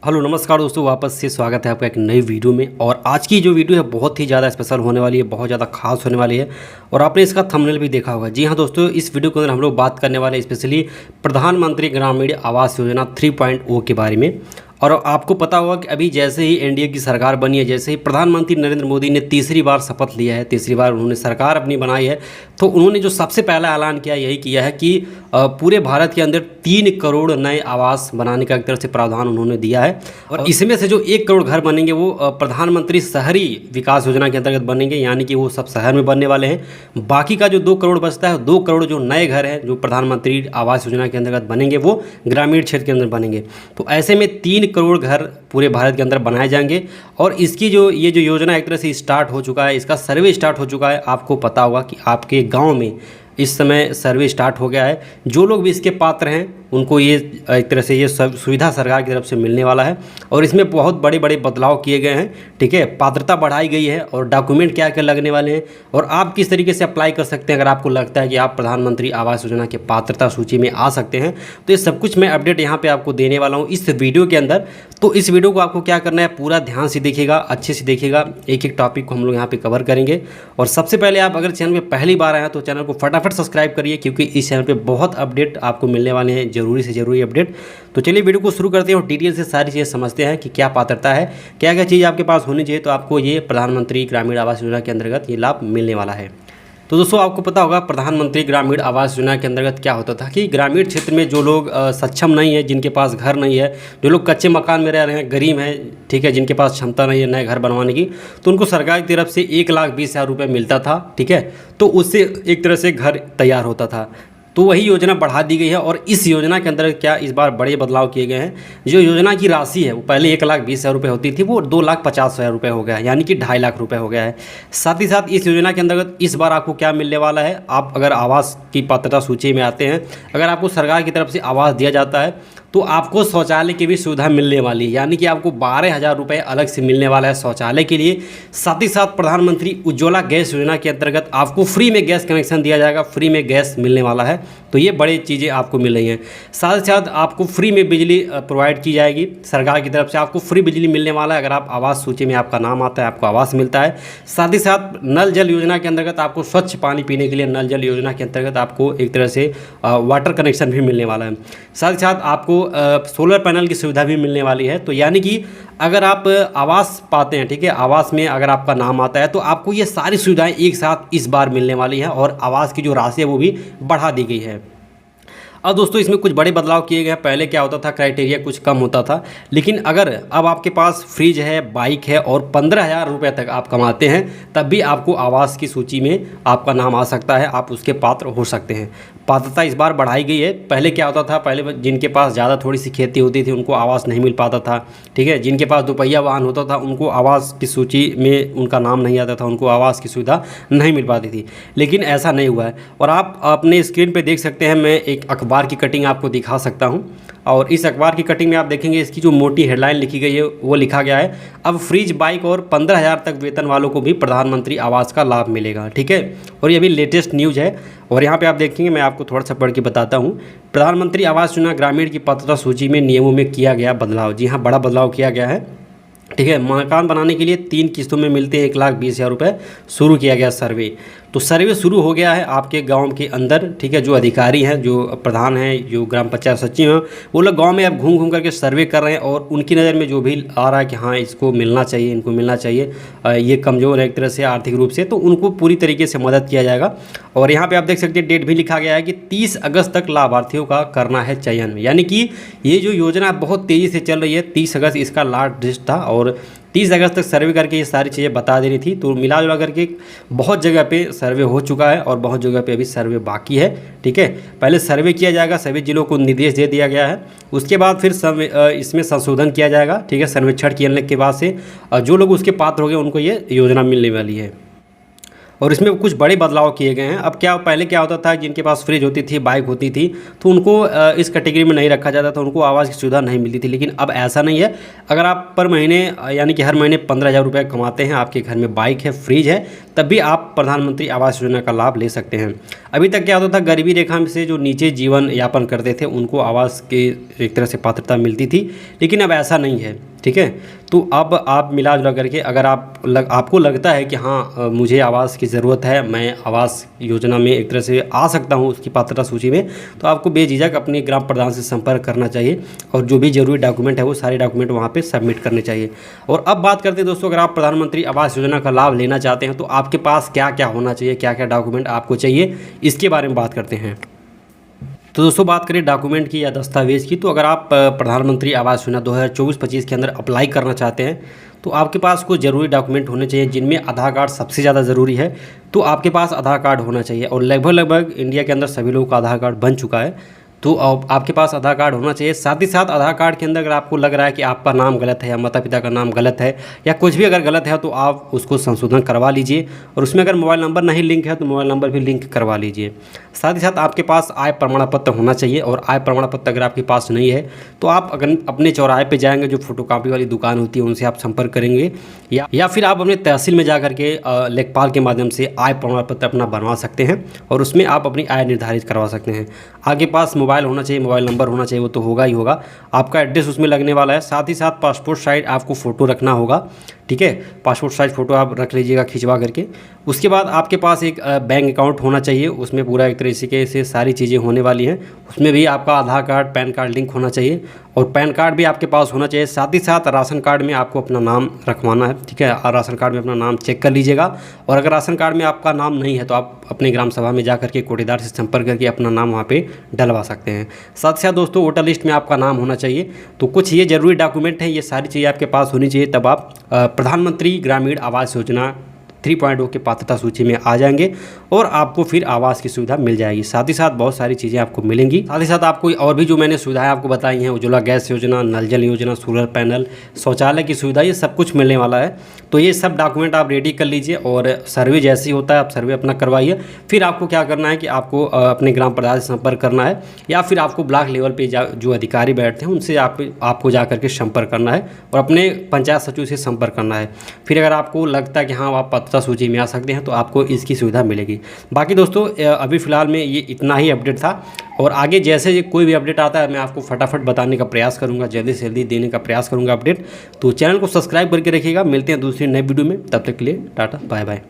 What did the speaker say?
Hello नमस्कार दोस्तों, वापस से स्वागत है आपका एक नई वीडियो में। और आज की जो वीडियो है बहुत ही ज़्यादा स्पेशल होने वाली है, बहुत ज़्यादा खास होने वाली है। और आपने इसका थंबनेल भी देखा होगा। जी हाँ दोस्तों, इस वीडियो के अंदर हम लोग बात करने वाले हैं स्पेशली प्रधानमंत्री ग्रामीण आवास योजना 3.0 के बारे में। और आपको पता होगा कि अभी जैसे ही एनडीए की सरकार बनी है, जैसे ही प्रधानमंत्री नरेंद्र मोदी ने तीसरी बार शपथ लिया है, तीसरी बार उन्होंने सरकार अपनी बनाई है, तो उन्होंने जो सबसे पहला ऐलान किया यही किया है कि पूरे भारत के अंदर 3 करोड़ नए आवास बनाने का एक तरह से प्रावधान उन्होंने दिया है। और इसमें से जो 1 करोड़ घर बनेंगे वो प्रधानमंत्री शहरी विकास योजना के अंतर्गत बनेंगे, यानी कि वो सब शहर में बनने वाले हैं। बाकी का जो 2 करोड़ बचता है, 2 करोड़ जो नए घर हैं जो प्रधानमंत्री आवास योजना के अंतर्गत बनेंगे वो ग्रामीण क्षेत्र के अंदर बनेंगे। तो ऐसे में 3 करोड़ घर पूरे भारत के अंदर बनाए जाएंगे। और इसकी जो योजना एक तरह से स्टार्ट हो चुका है, इसका सर्वे स्टार्ट हो चुका है। आपको पता होगा कि आपके गांव में इस समय सर्वे स्टार्ट हो गया है। जो लोग भी इसके पात्र हैं उनको ये एक तरह से ये सुविधा सरकार की तरफ से मिलने वाला है। और इसमें बहुत बड़े बड़े बदलाव किए गए हैं, ठीक है। पात्रता बढ़ाई गई है और डॉक्यूमेंट क्या क्या लगने वाले हैं और आप किस तरीके से अप्लाई कर सकते हैं। अगर आपको लगता है कि आप प्रधानमंत्री आवास योजना के पात्रता सूची में आ सकते हैं, तो ये सब कुछ मैं अपडेट यहाँ पर आपको देने वाला हूँ इस वीडियो के अंदर। तो इस वीडियो को आपको क्या करना है, पूरा ध्यान से देखिएगा, अच्छे से देखिएगा। एक एक टॉपिक को हम लोग यहाँ पे कवर करेंगे। और सबसे पहले आप अगर चैनल पे पहली बार आए हैं तो चैनल को फटाफट सब्सक्राइब करिए, क्योंकि इस चैनल पे बहुत अपडेट आपको मिलने वाले हैं, ज़रूरी से ज़रूरी अपडेट। तो चलिए वीडियो को शुरू करते हैं और डिटेल से सारी चीज़ें समझते हैं कि क्या पात्रता है, क्या क्या चीज़ आपके पास होनी चाहिए तो आपको ये प्रधानमंत्री ग्रामीण आवास योजना के अंतर्गत ये लाभ मिलने वाला है। तो दोस्तों आपको पता होगा प्रधानमंत्री ग्रामीण आवास योजना के अंतर्गत क्या होता था कि ग्रामीण क्षेत्र में जो लोग सक्षम नहीं है, जिनके पास घर नहीं है, जो लोग कच्चे मकान में रह रहे हैं, गरीब हैं, ठीक है, जिनके पास क्षमता नहीं है नए घर बनवाने की, तो उनको सरकार की तरफ से 1,20,000 रुपये मिलता था, ठीक है। तो उससे एक तरह से घर तैयार होता था। तो वही योजना बढ़ा दी गई है। और इस योजना के अंदर क्या इस बार बड़े बदलाव किए गए हैं। जो योजना की राशि है वो पहले 1,20,000 रुपये होती थी, वो 2,50,000 रुपये हो गया है, यानी कि 2.5 लाख रुपये हो गया है। साथ ही साथ इस योजना के अंतर्गत इस बार आपको क्या मिलने वाला है, आप अगर आवास की पात्रता सूची में आते हैं, अगर आपको सरकार की तरफ से आवास दिया जाता है तो आपको शौचालय की भी सुविधा मिलने वाली है, यानी कि आपको 12,000 रुपये अलग से मिलने वाला है शौचालय के लिए। साथ ही साथ प्रधानमंत्री उज्ज्वला गैस योजना के अंतर्गत आपको फ्री में गैस कनेक्शन दिया जाएगा, फ्री में गैस मिलने वाला है। तो ये बड़ी चीज़ें आपको मिल रही हैं। साथ ही साथ आपको फ्री में बिजली प्रोवाइड की जाएगी सरकार की तरफ से, आपको फ्री बिजली मिलने वाला है। अगर आप आवास सूची में आपका नाम आता है, आपको आवास मिलता है। साथ ही साथ नल जल योजना के अंतर्गत आपको स्वच्छ पानी पीने के लिए नल जल योजना के अंतर्गत आपको एक तरह से वाटर कनेक्शन भी मिलने वाला है। साथ ही साथ आपको सोलर पैनल की सुविधा भी मिलने वाली है। तो यानी कि अगर आप आवास पाते हैं, ठीक है, आवास में अगर आपका नाम आता है तो आपको ये सारी सुविधाएं एक साथ इस बार मिलने वाली हैं। और आवास की जो राशि है वो भी बढ़ा दी गई है। अब दोस्तों इसमें कुछ बड़े बदलाव किए गए हैं। पहले क्या होता था, क्राइटेरिया कुछ कम होता था, लेकिन अगर अब आपके पास फ्रिज है, बाइक है और 15,000 रुपये तक आप कमाते हैं, तब भी आपको आवास की सूची में आपका नाम आ सकता है, आप उसके पात्र हो सकते हैं। पात्रता इस बार बढ़ाई गई है। पहले क्या होता था, पहले जिनके पास ज़्यादा थोड़ी सी खेती होती थी उनको आवास नहीं मिल पाता था, ठीक है। जिनके पास दोपहिया वाहन होता था उनको आवास की सूची में उनका नाम नहीं आता था, उनको आवास की सुविधा नहीं मिल पाती थी। लेकिन ऐसा नहीं हुआ है। और आप अपने स्क्रीन पे देख सकते हैं, मैं एक अखबार की कटिंग आपको दिखा सकता हूं। और इस अखबार की कटिंग में आप देखेंगे इसकी जो मोटी हेडलाइन लिखी गई है वो लिखा गया है, अब फ्रिज, बाइक और 15,000 तक वेतन वालों को भी प्रधानमंत्री आवास का लाभ मिलेगा, ठीक है। और ये भी लेटेस्ट न्यूज़ है। और यहाँ पे आप देखेंगे, मैं आपको थोड़ा सा पढ़ के बताता हूँ। प्रधानमंत्री आवास योजना ग्रामीण की पात्रता सूची में नियमों में किया गया बदलाव। जी हाँ, बड़ा बदलाव किया गया है, ठीक है। मकान बनाने के लिए 3 किस्तों में मिलते हैं 1,20,000 रुपये। शुरू किया गया सर्वे, तो सर्वे शुरू हो गया है आपके गांव के अंदर, ठीक है। जो अधिकारी हैं, जो प्रधान हैं, जो ग्राम पंचायत सचिव हैं, वो लोग गांव में अब घूम घूम करके सर्वे कर रहे हैं। और उनकी नज़र में जो भी आ रहा है कि हाँ इसको मिलना चाहिए, इनको मिलना चाहिए, ये कमज़ोर है एक तरह से आर्थिक रूप से, तो उनको पूरी तरीके से मदद किया जाएगा। और यहाँ पर आप देख सकते हैं डेट भी लिखा गया है कि 30 अगस्त तक लाभार्थियों का करना है चयन। यानी कि ये जो योजना बहुत तेज़ी से चल रही है, 30 अगस्त इसका लास्ट डेट था और 30 अगस्त तक सर्वे करके ये सारी चीज़ें बता देनी थी। तो मिला जुला करके बहुत जगह पे सर्वे हो चुका है और बहुत जगह पे अभी सर्वे बाकी है, ठीक है। पहले सर्वे किया जाएगा, सभी जिलों को निर्देश दे दिया गया है। उसके बाद फिर इसमें संशोधन किया जाएगा, ठीक है। सर्वेक्षण किए के बाद से जो लोग उसके पात्र हो गए उनको ये योजना मिलने वाली है। और इसमें कुछ बड़े बदलाव किए गए हैं। अब क्या पहले क्या होता था, जिनके पास फ्रिज होती थी, बाइक होती थी, तो उनको इस कैटेगरी में नहीं रखा जाता था, उनको आवास की सुविधा नहीं मिलती थी। लेकिन अब ऐसा नहीं है। अगर आप पर महीने यानी कि हर महीने 15,000 रुपये कमाते हैं, आपके घर में बाइक है, फ्रिज है, तब भी आप प्रधानमंत्री आवास योजना का लाभ ले सकते हैं। अभी तक क्या होता था, गरीबी रेखा से जो नीचे जीवन यापन करते थे उनको आवास के एक तरह से पात्रता मिलती थी, लेकिन अब ऐसा नहीं है। ठीक है, तो अब आप मिला जुला करके अगर आपको लगता है कि हाँ मुझे आवास की ज़रूरत है, मैं आवास योजना में एक तरह से आ सकता हूँ उसकी पात्रता सूची में, तो आपको बेझिझक अपने ग्राम प्रधान से संपर्क करना चाहिए और जो भी जरूरी डॉक्यूमेंट है वो सारे डॉक्यूमेंट वहाँ पे सबमिट करने चाहिए। और अब बात करते हैं दोस्तों, अगर आप प्रधानमंत्री आवास योजना का लाभ लेना चाहते हैं तो आपके पास क्या क्या होना चाहिए, क्या क्या डॉक्यूमेंट आपको चाहिए, इसके बारे में बात करते हैं। तो दोस्तों बात करें डॉक्यूमेंट की या दस्तावेज़ की, तो अगर आप प्रधानमंत्री आवास योजना 2024-25 के अंदर अप्लाई करना चाहते हैं तो आपके पास कुछ ज़रूरी डॉक्यूमेंट होने चाहिए, जिनमें आधार कार्ड सबसे ज़्यादा ज़रूरी है। तो आपके पास आधार कार्ड होना चाहिए और लगभग इंडिया के अंदर सभी लोगों का आधार कार्ड बन चुका है, तो आपके पास आधार कार्ड होना चाहिए। साथ ही साथ आधार कार्ड के अंदर अगर आपको लग रहा है कि आपका नाम गलत है या माता पिता का नाम गलत है या कुछ भी अगर गलत है तो आप उसको संशोधन करवा लीजिए। और उसमें अगर मोबाइल नंबर नहीं लिंक है तो मोबाइल नंबर भी लिंक करवा लीजिए। साथ ही साथ आपके पास आय प्रमाण पत्र होना चाहिए, और आय प्रमाण पत्र अगर आपके पास नहीं है तो आप अगर अपने चौराहे पे जाएंगे, जो फोटोकॉपी वाली दुकान होती है उनसे आप संपर्क करेंगे, या फिर आप अपने तहसील में जा करके लेखपाल के माध्यम से आय प्रमाण पत्र अपना बनवा सकते हैं और उसमें आप अपनी आय निर्धारित करवा सकते हैं। आपके पास मोबाइल होना चाहिए, मोबाइल नंबर होना चाहिए, वो तो होगा ही होगा। आपका एड्रेस उसमें लगने वाला है। साथ ही साथ पासपोर्ट साइज आपको फ़ोटो रखना होगा। ठीक है, पासपोर्ट साइज फ़ोटो आप रख लीजिएगा खिंचवा करके। उसके बाद आपके पास एक बैंक अकाउंट होना चाहिए, उसमें पूरा एक तरीके से सारी चीज़ें होने वाली हैं। उसमें भी आपका आधार कार्ड, पैन कार्ड लिंक होना चाहिए और पैन कार्ड भी आपके पास होना चाहिए। साथ ही साथ राशन कार्ड में आपको अपना नाम रखवाना है। ठीक है, और राशन कार्ड में अपना नाम चेक कर लीजिएगा। और अगर राशन कार्ड में आपका नाम नहीं है तो आप अपने ग्राम सभा में जा करके कोटेदार से संपर्क करके अपना नाम वहाँ पे डलवा सकते हैं। साथ ही साथ दोस्तों वोटर लिस्ट में आपका नाम होना चाहिए। तो कुछ ये ज़रूरी डॉक्यूमेंट हैं, ये सारी चीज़ें आपके पास होनी चाहिए, तब आप प्रधानमंत्री ग्रामीण आवास योजना 3.0 के पात्रता सूची में आ जाएंगे और आपको फिर आवास की सुविधा मिल जाएगी। साथ ही साथ बहुत सारी चीज़ें आपको मिलेंगी। साथ ही साथ आपको और भी जो मैंने सुविधाएं आपको बताई हैं, उज्ज्वला गैस योजना, नल जल योजना, सोलर पैनल, शौचालय की सुविधा, ये सब कुछ मिलने वाला है। तो ये सब डॉक्यूमेंट आप रेडी कर लीजिए और सर्वे जैसे ही होता है आप सर्वे अपना करवाइए। फिर आपको क्या करना है कि आपको अपने ग्राम प्रधान से संपर्क करना है, या फिर आपको ब्लॉक लेवल पर जो अधिकारी बैठते हैं उनसे आपको जा करके संपर्क करना है और अपने पंचायत सचिव से संपर्क करना है। फिर अगर आपको लगता है कि हाँ आप पात्रता सूची में आ सकते हैं तो आपको इसकी सुविधा मिलेगी। बाकी दोस्तों अभी फ़िलहाल में ये इतना ही अपडेट था, और आगे जैसे कोई भी अपडेट आता है मैं आपको फटाफट बताने का प्रयास करूंगा, जल्दी से जल्दी देने का प्रयास करूंगा अपडेट। तो चैनल को सब्सक्राइब करके रखिएगा। मिलते हैं दूसरी नई वीडियो में, तब तक के लिए टाटा बाय बाय।